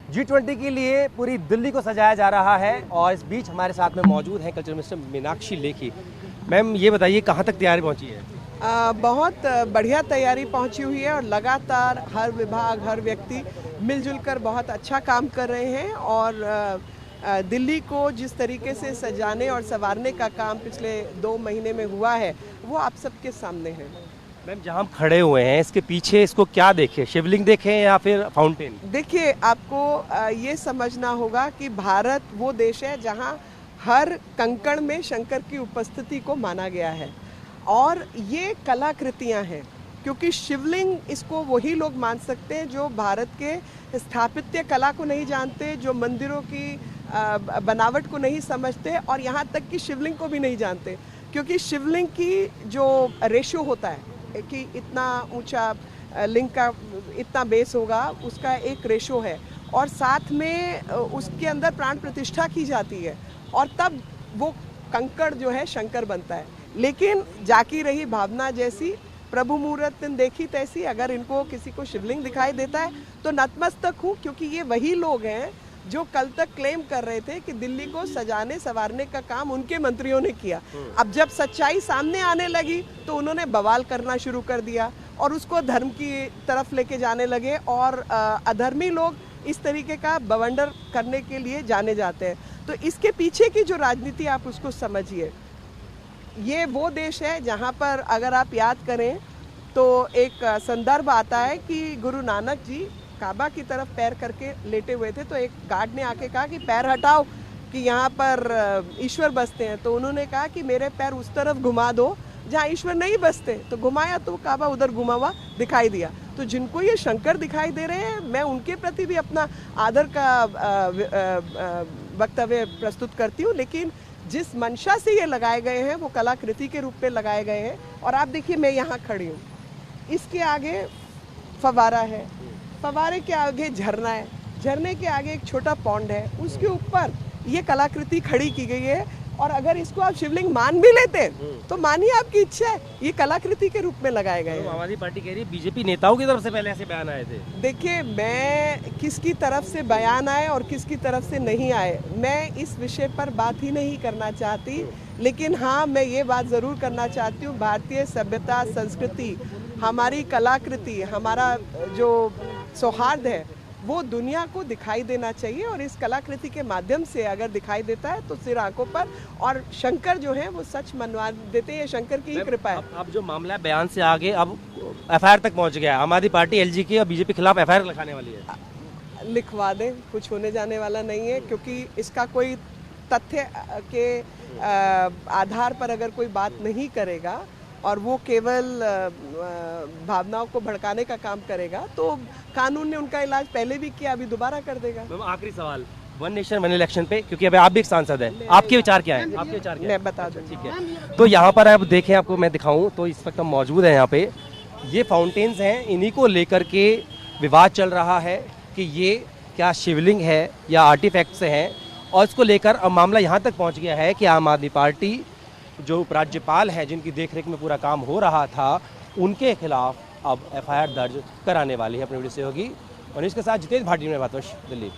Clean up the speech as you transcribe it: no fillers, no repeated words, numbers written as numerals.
G20 के लिए पूरी दिल्ली को सजाया जा रहा है और इस बीच हमारे साथ में मौजूद हैं culture minister Meenakshi Lekhi. Ma'am ये बताइए कहाँ तक तैयारी पहुँची है? बहुत बढ़िया तैयारी पहुंची हुई है और लगातार हर विभाग हर व्यक्ति मिलजुल कर बहुत अच्छा काम कर रहे हैं और दिल्ली को जिस तरीके से सजाने और संवारने का काम पिछले 2 महीने में हुआ है वो आप सबके सामने है। मैम जहाँ हम खड़े हुए हैं इसके पीछे इसको क्या देखें, शिवलिंग देखें या फिर फाउंटेन? देखिए, आपको ये समझना होगा कि भारत वो देश है जहाँ हर कंकड़ में शंकर की उपस्थिति को माना गया है और ये कलाकृतियाँ हैं, क्योंकि शिवलिंग इसको वही लोग मान सकते हैं जो भारत के स्थापत्य कला को नहीं जानते, जो मंदिरों की बनावट को नहीं समझते और यहाँ तक कि शिवलिंग को भी नहीं जानते, क्योंकि शिवलिंग की जो रेशो होता है कि इतना ऊंचा लिंग का इतना बेस होगा, उसका एक रेशो है और साथ में उसके अंदर प्राण प्रतिष्ठा की जाती है और तब वो कंकड़ जो है शंकर बनता है। लेकिन जाकी रही भावना जैसी, प्रभु मूर्त देखी तैसी, अगर इनको किसी को शिवलिंग दिखाई देता है तो नतमस्तक हूँ, क्योंकि ये वही लोग हैं जो कल तक क्लेम कर रहे थे कि दिल्ली को सजाने संवारने का काम उनके मंत्रियों ने किया। अब जब सच्चाई सामने आने लगी तो उन्होंने बवाल करना शुरू कर दिया और उसको धर्म की तरफ लेके जाने लगे और अधर्मी लोग इस तरीके का बवंडर करने के लिए जाने जाते हैं। तो इसके पीछे की जो राजनीति आप उसको समझिए। ये वो देश है जहाँ पर अगर आप याद करें तो एक संदर्भ आता है कि गुरु नानक जी काबा की तरफ पैर करके लेटे हुए थे, तो एक गार्ड ने आके कहा कि पैर हटाओ कि यहाँ पर ईश्वर बसते हैं। तो उन्होंने कहा कि मेरे पैर उस तरफ घुमा दो जहाँ ईश्वर नहीं बसते। तो घुमाया तो काबा उधर घुमा हुआ दिखाई दिया। तो जिनको ये शंकर दिखाई दे रहे हैं, मैं उनके प्रति भी अपना आदर का वक्तव्य प्रस्तुत करती हूँ, लेकिन जिस मंशा से ये लगाए गए हैं वो कलाकृति के रूप में लगाए गए हैं। और आप देखिए, मैं यहाँ खड़ी हूँ, इसके आगे फवारा है, फवारे के आगे झरना है, झरने के आगे एक छोटा पौंड है, उसके ऊपर ये कलाकृति खड़ी की गई है। और अगर इसको आप शिवलिंग मान भी लेते तो मानिए, आपकी इच्छा है, ये कलाकृति के रूप में लगाए गए हैं। आम आदमी पार्टी कह रही है बीजेपी नेताओं की तरफ से पहले ऐसे बयान आए थे। देखिए, मैं किसकी तरफ से बयान आए और किसकी तरफ से नहीं आए, मैं इस विषय पर बात ही नहीं करना चाहती। लेकिन हाँ, मैं ये बात ज़रूर करना चाहती हूँ, भारतीय सभ्यता संस्कृति, हमारी कलाकृति, हमारा जो सौहार्द है वो दुनिया को दिखाई देना चाहिए और इस कलाकृति के माध्यम से अगर दिखाई देता है तो सिर आंखों पर, और शंकर जो है वो सच मनवा देते हैं, शंकर की ही कृपा है। अब जो मामला है बयान से आगे अब एफआईआर तक पहुंच गया है। आम आदमी पार्टी एलजी के और बीजेपी खिलाफ एफआईआर लिखाने वाली है। लिखवा दें, कुछ होने जाने वाला नहीं है, क्योंकि इसका कोई तथ्य के आधार पर अगर कोई बात नहीं करेगा और वो केवल भावनाओं को भड़काने का काम करेगा तो कानून ने उनका इलाज पहले भी किया, अभी दोबारा कर देगा। आखिरी सवाल, वन नेशन वन इलेक्शन पे, क्योंकि अभी आप भी एक सांसद हैं, आपके विचार क्या हैं? आपके विचार क्या हैं? मैं बता दूं। ठीक है, तो यहाँ पर आप देखें, आपको मैं दिखाऊं तो इस वक्त हम मौजूद हैं यहाँ पे। ये फाउंटेन्स हैं, इन्हीं को लेकर के विवाद चल रहा है कि ये क्या शिवलिंग है या आर्टिफैक्ट्स हैं, और इसको लेकर अब मामला यहाँ तक पहुँच गया है कि आम आदमी पार्टी जो उपराज्यपाल है जिनकी देखरेख में पूरा काम हो रहा था, उनके खिलाफ अब एफआईआर दर्ज कराने वाली है। अपनी वीडियो से होगी और इसके साथ जितेंद्र भाटी में बातों दिल्ली।